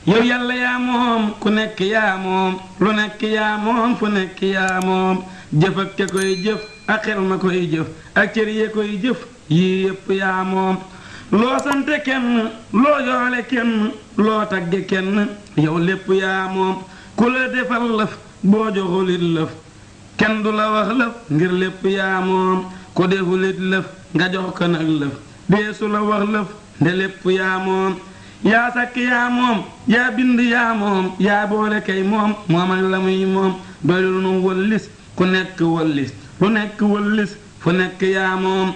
yow yàlla yaa moom ku nekk yaa moom lu nekk yaa moom fu nekk yaa moom jëf ak ka koy jëf ak xel ma koy jëf ak cër ya koy jëf yii yépp yaa moom loo sante kenn loo yoole kenn loo tagge kenn yow lépp yaa moom ku la defal lëf boo joxulit lëf kenn du la wax lëf ngir lépp yaa moom ku defulit lëf nga jox ko nag lëf deesu la wax lëf nde lépp yaa moom yaa sàkk yaa moom yaa bind yaa moom yaa boole kay moom moom ak la muy moom doylu nu wëllis ku nekk wëllis lu nekk wëllis fu nekk yaa moom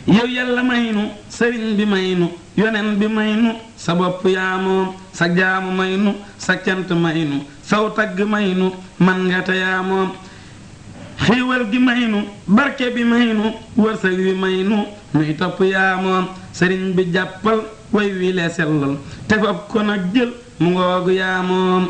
yow yàlla may nu sëriñ bi may nu yonen bi may nu sa bopp yaa moom sa jaamu may nu sa cant may nu saw tagg may nu man nga te yaa moom xiiwal gi may nu barke bi may nu wërsëg wi may nu nuy topp yaa moom sëriñ bi jàppal way wi le sellal te fab ko nag jël mu ngoogu yaa moom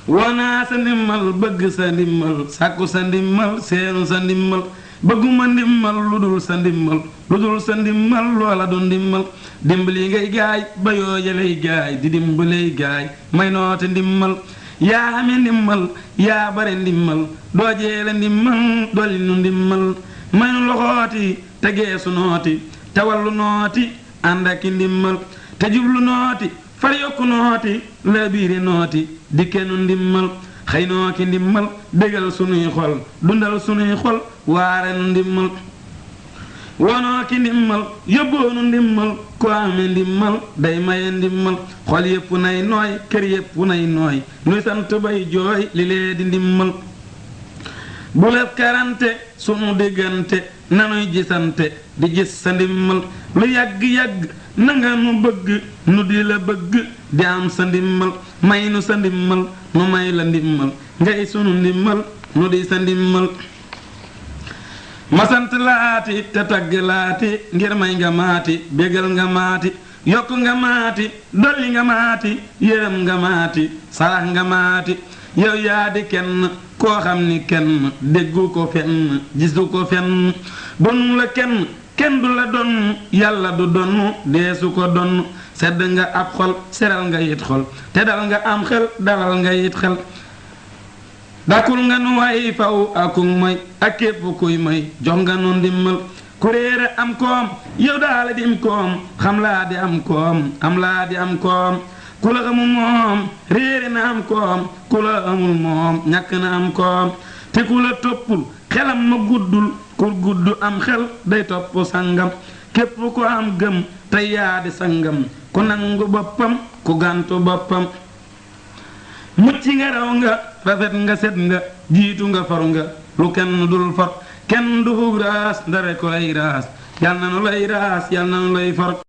wonaa sa ndimmal bëgg sa ndimmal sàkku sa ndimmal seenu sa ndimmal bëgguma ndimmal lu dul sa ndimmal lu dul sa ndimmal loola du ndimmal dimbali ngay gaay ba yoojalay gaay di dimbalay gaay may noote ndimmal yaa ame ndimmal yaa bare ndimmal doo jeele ndimmal dolli nu ndimmal may nu loxooti te geesu nooti te wallu nooti ànd ak ndimmal te jublu nooti far yokku nooti la biiri nooti dikke nu ndimmal xëy noo ki ndimmal bégal sunuy xol dundal sunuy xol waare nu ndimmal wonoo ki ndimmal yóbboonu ndimmal ko ame ndimmal day maye ndimmal xol yépp nay nooy kër yépp nay nooy nuy sant bay jooy li lee di ndimmal bu lef karante sunu diggante nanuy gisante di gis sa ndimmal lu yàgg-yàgg nanga nu bëgg nu di la bëgg di am sa ndimmal may nu sa ndimmal nu may la ndimmal ngay sunu ndimmal nu di sa ndimmal ma sant laati te tagg laati ngir may nga maati bégal nga maati yokk nga maati dolli nga maati yërëm nga maati sarax nga maati yow yaa di kenn koo xam ni kenn déggu ko fenn gisu ko fenn donu la kenn kenn du la donn yàlla du donn deesu ko donn sedd nga ab xol seral nga yit xol te dal nga am xel dalal nga yit xel dakul nga nu way faw akuk moy ak képp kuy moy jox nga nu ndimmal ku réere am koom yow daala dim koom xam laa di am koom am laa di am koom ku la xamul moom réere na am koom ku la amul moom ñàkk na am koom te ku la toppul xelam ma guddul ku gudd am xel day topp sangam képp ku am gëm te yaa di sangam ku nangu boppam ku gàntu boppam mucc nga raw nga rafet nga set nga jiitu nga for nga lu kenn dul for kenn du fug raas ndare ko lay raas yal na nu lay raas yal na nu lay for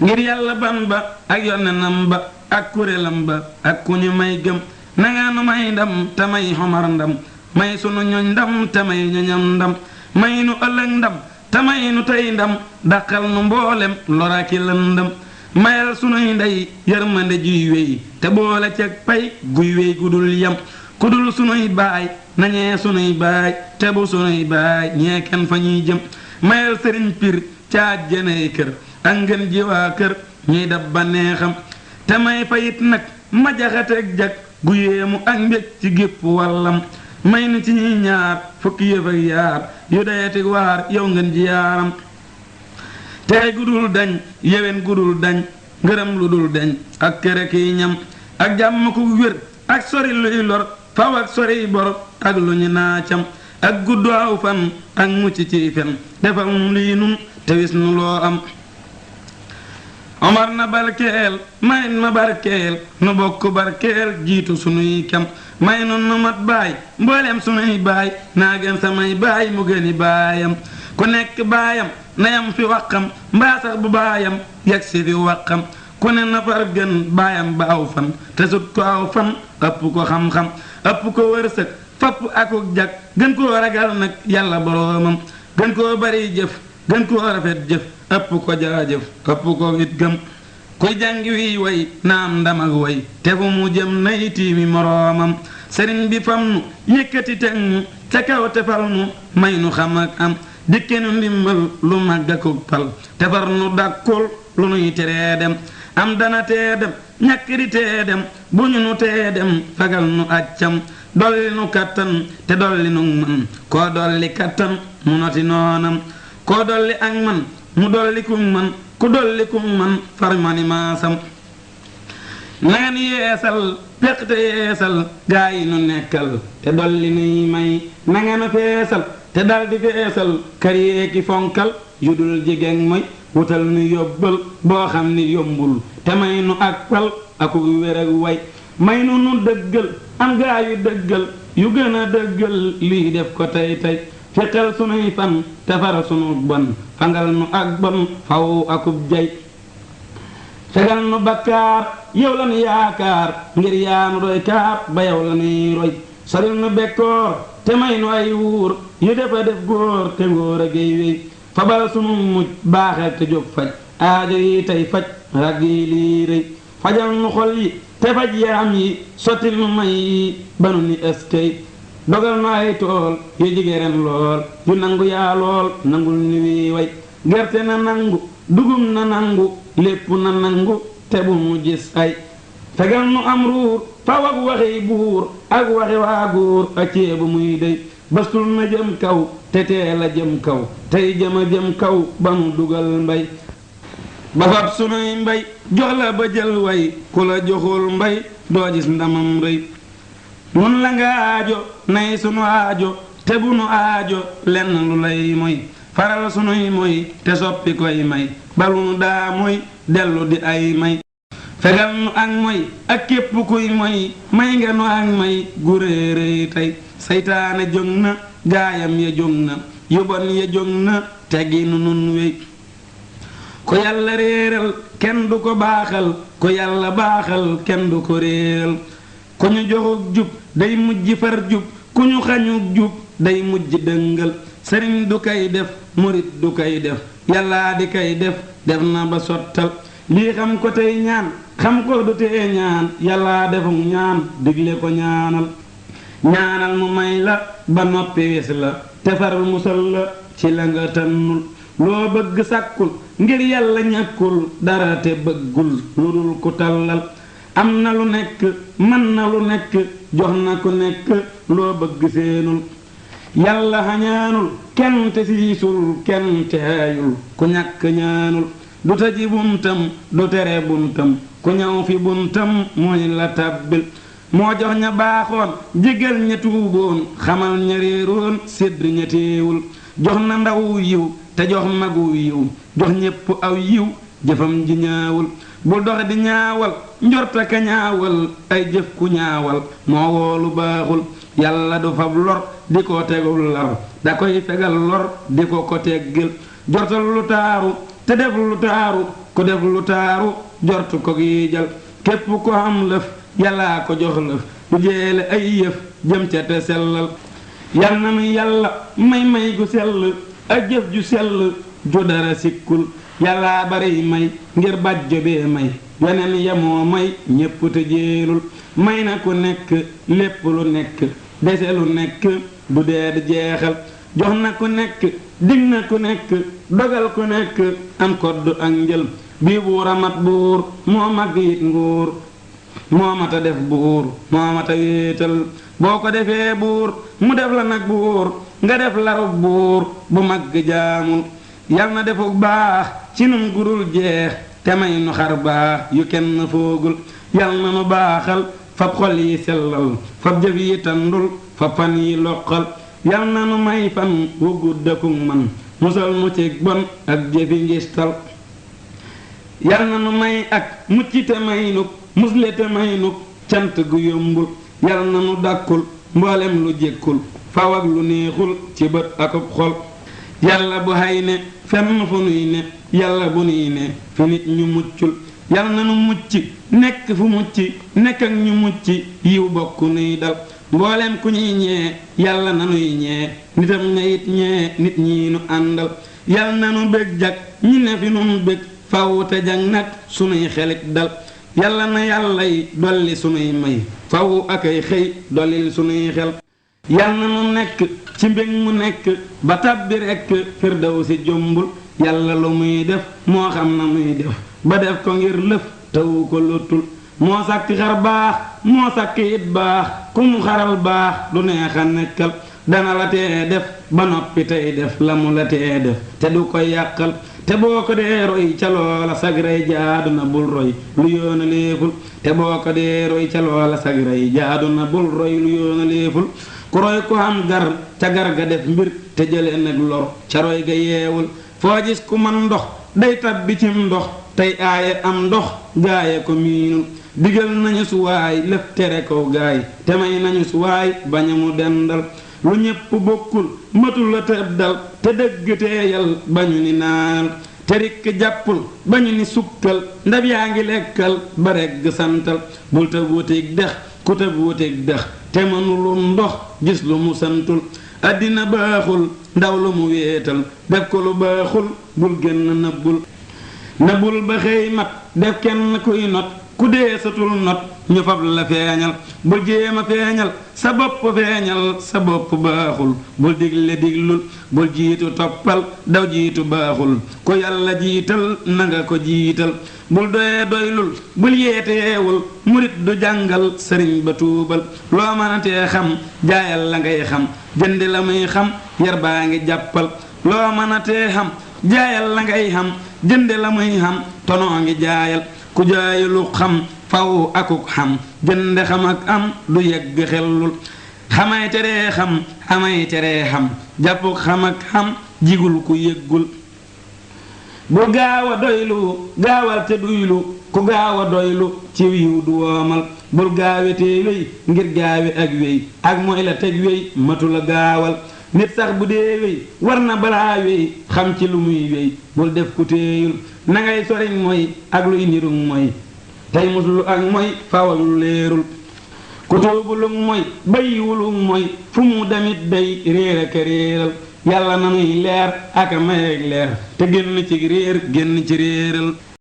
ngir yàlla ban ba ak yonenam ba ak kuréelam ba ak ku ñu may gëm nanga nu may ndam te may xomar ndam may sunu ñoñ ndam te may ñoñam ndam may nu ëllëg ndam te may nu tey ndam daqal nu mboolem loraki lëndam mayal sunuy ndey yërmande juy wéy te boole ceg pay guy wéy gudul yam ku dul sunuy baay nañee sunuy baay te bu sunuy baay ñee kenn fa ñuy jëm mayal sëriñ pir caaj jeney kër ak ngeen ji waa kër ñuy dab ba neexam te may fayit nag ma jaxateeg jag gu yéemu ak mbég ci gépp wàllam may nu ci ñuy ñaar fukki yëf ak yaar yu deetig waar yow ngeen ji yaaram tey gudul dañ yewen gudul dañ ngërëm lu dul dañ ak kere kiy ñam ak jàmm ku wér ak sori luy lor faw ak sori bor ak lu ñu naacam ak gudd aw fan ak mucc ci fen defal nu lii nun te wis nu loo am omar na barkeel may ma barkeel nu bokk barkeel jiitu sunuy kem may nu nu mat baay mboolem sunuy baay naa gën samay baay mu gëni baayam ku nekk baayam nayam fi waqam mbaa sax bu baayam yegsi fi waqam ku ne nafar gën baayam ba aw fan te sut ko aw fan ëpp ko xam-xam ëpp ko wërsëg fapp akuk jag gën koo ragal nag yàlla boroomam gën koo bari jëf gën koo rafet jëf ëpp ko jaajëf ëpp ko it gëm kuy jàngi wi way naam ndam ak way te fu mu jëm nay tiimi moroomam sëriñ bi fam nu yëkkati teg nu ca kaw te fal nu may nu xam ak am dikke nu ndimbal lu màgg akuk pal te far nu dàkkul lu nuy teree dem am dana tee dem ñàkk di tee dem bu ñu nu tee dem fagal nu accam dolli nu kattan te dolli nu man koo dolli kattan mu noti noonam koo dolli ak man mu dolli kum man ku dolli kum man farmani maasam nangeen yeesal peq te yeesal gaa yi nu nekkal te dolli nuy may nangeen feesal te daldi feesal kër yeeki fonkal yu dul jigéen mooy wutal nu yóbbal boo xam ni yombul te may nu ak pal aku wér ak way may nu dëggal am gaa yu dëggal yu gën a dëggal lii def ko tey tey fekkal sunuy fan te fara sunu bon fangal nu ak bon faw akub jay fegal nu bakkaar yow la nu yaakaar ngir yaa nu doy kaar ba yow la nuy roy soril nu bekkoor te may nu ay wuur yu defa def góor te ngóor a géy wéy fabal sunu mujj baaxel te jóg faj aajo yi tey faj rag yi lii rëy fajal nu xol yi te faj yaram yi sottil nu may yi ba nu ni eskay dogal nu ay tool yu jige ren lool yu nangu yaa lool nangul ni wii way gerte na nangu dugum na nangu lépp na nangu te bu mu gis ay fegal nu am ruur faw ak waxi buur ak waxi waa góor ak ceebu muy dey bastul na jëm kaw te teel a jëm kaw tey jëma jëm kaw ba nu dugal mbay ba fab sunuy mbay jox la ba jël way ku la joxul mbay doo gis ndamam rëy nun la nga aajo nay sunu aajo te bu nu aajo lenn lu lay moy faral sunuy moy te soppi koy may balu nu daa moy dellu di ay may fegal nu ak moy ak képp kuy moy may nga nu ak may gu réeréy tey saytaane jóg na gaayam ya jóg na yóbban ya jóg na teggi nu nun wey ko yàlla réeral kenn du ko baaxal ko yàlla baaxal kenn du ko réeral ku ñu joxug jub day mujj far jub ku ñu xañug jub day mujj dëngal sëriñ du kay def murit du kay def yàllaa di kay def def na ba sottal lii xam ko tey ñaan xam ko du tee ñaan yàllaa defuk ñaan digle ko ñaanal ñaanal mu may la ba noppi wis la te far musal la ci la nga tënnul loo bëgg sàkkul ngir yàlla ñàkkul dara te bëggul lu dul ku tallal am na lu nekk mën na lu nekk jox na ku nekk loo bëgg seenul yàlla xañaanul kenn te siisul kenn te haayul ku ñàkk ñaanul du tëji buntam du tere buntam ku ñëw fi buntam mooy la tàbbil moo jox ña baaxoon jégal ña tuuboon xamal ña réeroon sédd ña téewul jox na ndaw yiw te jox magu yiw jox ñépp aw yiw jëfam ji ñaawul bul dox di ñaawal njorta ka ñaawal ay jëf ku ñaawal moo woolu baaxul yàlla du fab lor di ko tegul lar da koy fegal lor di ko teggil jortal lu taaru te def lu taaru ku def lu taaru jortu ko giijal képp ko am lëf yàllaa ko jox lëf du jeele ay yëf jëm ca te sellal yal na nu yàlla may gu sell ak jëf ju sell ju dara sikkul yàllaa bari may ngir bàjjo bee may yeneen yamoo may ñépp te jéelul may na ku nekk lépp lu nekk dese lu nekk du dee di jeexal jox na ku nekk dig na ku nekk dogal ku nekk am kodd ak njël bii buur a mat buur moo mag it nguur moo mata def buur moo mata wéetal boo ko defee buur mu def la nag buur nga def larub buur bu mag jaamul yal na defuk baax ci nun gurul jeex te may nu xar baax yu kenn foogul yal na nu baaxal fab xol yi sellal fab jëf yi tandul fab fan yi loqal yal na nu may fan wu guddakuk man musal mu cig bon ak jëfi ngistal yal na nu may ak mucc te may nuk musle te may nuk cant gu yombul yal na nu dàkkul mboolem lu jékkul faw ak lu neexul ci bët akub xol yàlla bu hay ne fenn fu nuy ne yàlla bu nuy ne fi nit ñu muccul yal na nu mucc nekk fu mucc nekk ak ñu mucc yiw bokk nuy dal mboolem ku ñuy ñee yàlla na nuy ñee nitam ne it ñee nit ñi nu àndal yal na nu bég jag ñi ne fi nun bég faw te jag nag sunuy xelit dal yàlla na yàllay dolli sunuy may faw akay xëy dollil sunuy xel yal na nu nekk ci mbég mu nekk ba tàbbi rekk firdawsi jombul yàlla lu muy def moo xam na muy def ba def ko ngir lëf tawu ko lottul moo sàkki xar baax moo sàkki it baax ku mu xaral baax du neex a nekkal dana la tee def ba noppi tey def la mu la tee def te du koy yàqal te boo ko dee roy ca loola sag rey jaadu na bul roy lu yoona léeful te boo ko dee roy ca loola sag rey jaadu na bul roy lu yoona léeful ku roy ko am gar ca gar ga def mbir te jëlee nag lor ca roy ga yeewul foo gis ku man ndox day tabbi cim ndox tey aaye am ndox gaaye ko miinul digal nañu suwaay lëf tere ko gaay te may nañu suwaay baña mu dendal lu ñépp bokkul matul la tëddal te dëgg teeyal bañu ni naanal te rikk jàppul bañu ni sukkal ndab yaa ngi lekkal ba regg santal bul tëb wutig dex ku tëb wutig dex te mënulum ndox gis lu mu santul àddina baaxul ndaw lu mu wéetal def ko lu baaxul bul génn nëbbul ba xëy mat def kenn kuy not ku dee satul not ñu fab la feeñal bul jéem a feeñal sa bopp feeñal sa bopp baaxul bul digle diglul bul jiitu toppal daw jiitu baaxul ku yàlla jiital na nga ko jiital bul doyee doylul bul yeeteewul murit du jàngal sëriñ ba tuubal loo mënatee xam jaayal la ngay xam jëndi la muy xam yar baa ngi jàppal loo mënatee xam jaayal la ngay xam jëndi la muy xam tonoo ngi jaayal ku jaayulu xam faw akuk xam jënde xam ak am du yegg xellul xamay teree xam xamay teree xam jàppuk xam ak xam jigul ku yëggul bu gaaw a doylu gaawal te duylu ku gaaw a doylu ci wiiw du woomal bul gaawe te wéy ngir gaawe ak wéy ak mooy la teg wéy matu la gaawal nit sax bu dee wéy war na balaa wéy xam ci lu muy wéy bul def ku téeyul na ngay soriñ mooy ak luy nirug mooy tey muslu ak mooy fawalul leerul ku tuubulug mooy bayiwulug mooy fu mu damit day réer ak réeral yàlla na nuy leer ak a mayeeg leer te génn ci réer génn ci réeral